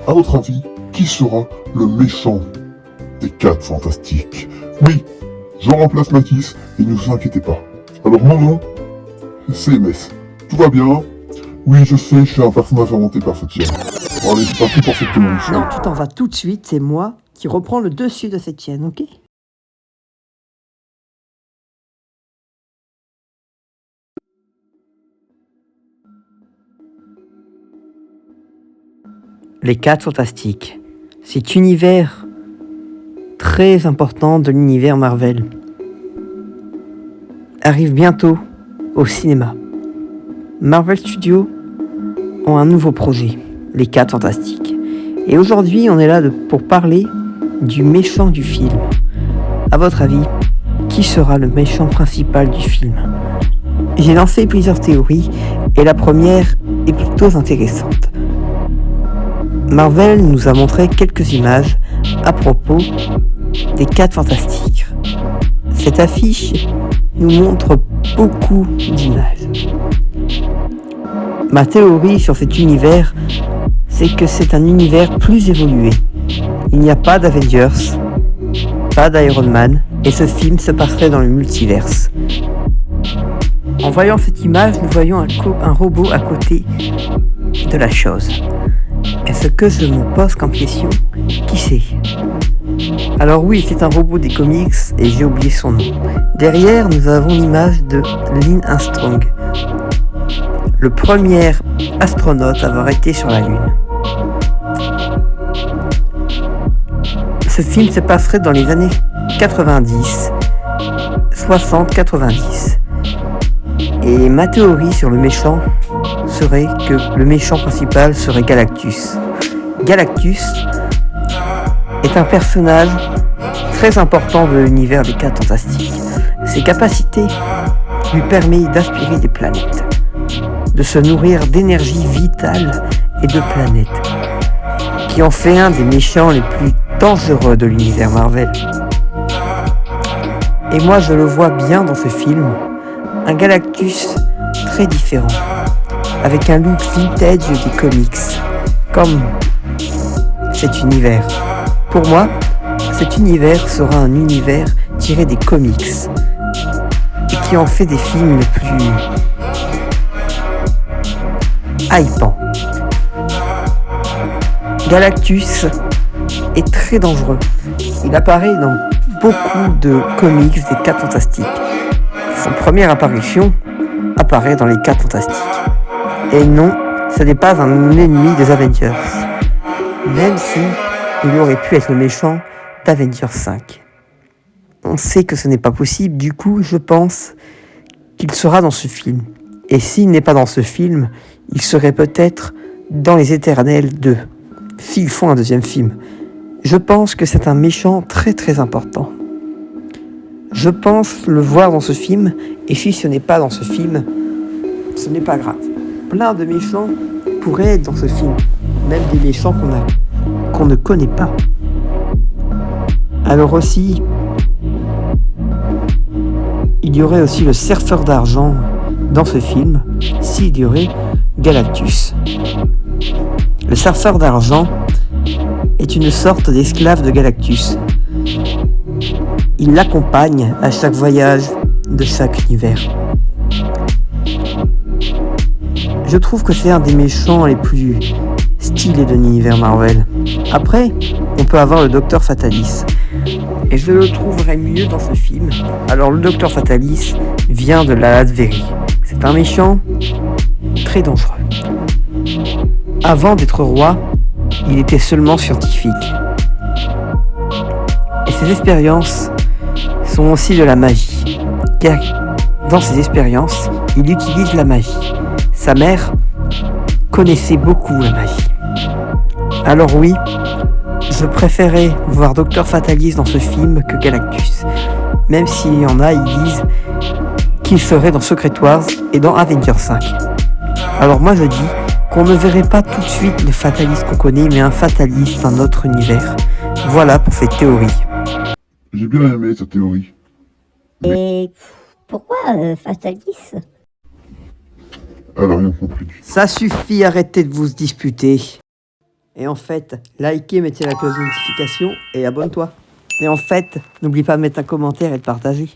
À votre avis, qui sera le méchant des 4 Fantastiques? Oui, je remplace Mathis et ne vous inquiétez pas. Alors mon nom, c'est MS. Tout va bien? Oui, je sais, je suis un personnage inventé par cette chaîne. Bon, allez, c'est parti pour cette émission. Non, tout en va tout de suite, c'est moi qui reprends le dessus de cette chaîne, ok? Les 4 Fantastiques. Cet univers très important de l'univers Marvel arrive bientôt au cinéma. Marvel Studios ont un nouveau projet, les 4 Fantastiques. Et aujourd'hui, on est là pour parler du méchant du film. À votre avis, qui sera le méchant principal du film? J'ai lancé plusieurs théories et la première est plutôt intéressante. Marvel nous a montré quelques images à propos des 4 Fantastiques. Cette affiche nous montre beaucoup d'images. Ma théorie sur cet univers, c'est que c'est un univers plus évolué. Il n'y a pas d'Avengers, pas d'Iron Man, et ce film se passerait dans le multiverse. En voyant cette image, nous voyons un robot à côté de la chose. Et ce que je me pose comme question, qui c'est? Alors oui, c'est un robot des comics et j'ai oublié son nom. Derrière, nous avons l'image de Neil Armstrong, le premier astronaute à avoir été sur la Lune. Ce film se passerait dans les années 90, 60-90. Et ma théorie sur le méchant serait que le méchant principal serait Galactus. Galactus est un personnage très important de l'univers des 4 Fantastiques. Ses capacités lui permettent d'aspirer des planètes, de se nourrir d'énergie vitale et de planètes, qui en fait un des méchants les plus dangereux de l'univers Marvel. Et moi je le vois bien dans ce film, un Galactus très différent, avec un look vintage des comics, comme cet univers. Pour moi, cet univers sera un univers tiré des comics, et qui en fait des films les plus hypants. Galactus est très dangereux. Il apparaît dans beaucoup de comics des 4 Fantastiques. Sa première apparition apparaît dans les 4 Fantastiques. Et non, ce n'est pas un ennemi des Avengers. Même si il aurait pu être le méchant d'Avengers 5. On sait que ce n'est pas possible, du coup je pense qu'il sera dans ce film. Et s'il n'est pas dans ce film, il serait peut-être dans Les Éternels 2. S'ils font un deuxième film. Je pense que c'est un méchant très très important. Je pense le voir dans ce film, et si ce n'est pas dans ce film, ce n'est pas grave. Plein de méchants pourraient être dans ce film, même des méchants qu'on ne connaît pas. Alors aussi, il y aurait aussi le surfeur d'argent dans ce film, s'il y aurait Galactus. Le surfeur d'argent est une sorte d'esclave de Galactus. Il l'accompagne à chaque voyage de chaque univers. Je trouve que c'est un des méchants les plus stylés de l'univers Marvel. Après, on peut avoir le Docteur Fatalis. Et je le trouverais mieux dans ce film. Alors le Docteur Fatalis vient de la Latverie. C'est un méchant très dangereux. Avant d'être roi, il était seulement scientifique. Et ses expériences sont aussi de la magie. Car dans ses expériences, il utilise la magie. Sa mère connaissait beaucoup la magie. Alors oui, je préférais voir Dr Fatalis dans ce film que Galactus. Même s'il y en a, ils disent qu'il serait dans Secret Wars et dans Avengers 5. Alors moi je dis qu'on ne verrait pas tout de suite le Fatalis qu'on connaît, mais un Fatalis d'un autre univers. Voilà pour cette théorie. J'ai bien aimé cette théorie. Et pourquoi Fatalis? Elle a rien compris. Ça suffit, arrêtez de vous disputer. Et en fait, likez, mettez la cloche de notification et abonne-toi. Et en fait, n'oublie pas de mettre un commentaire et de partager.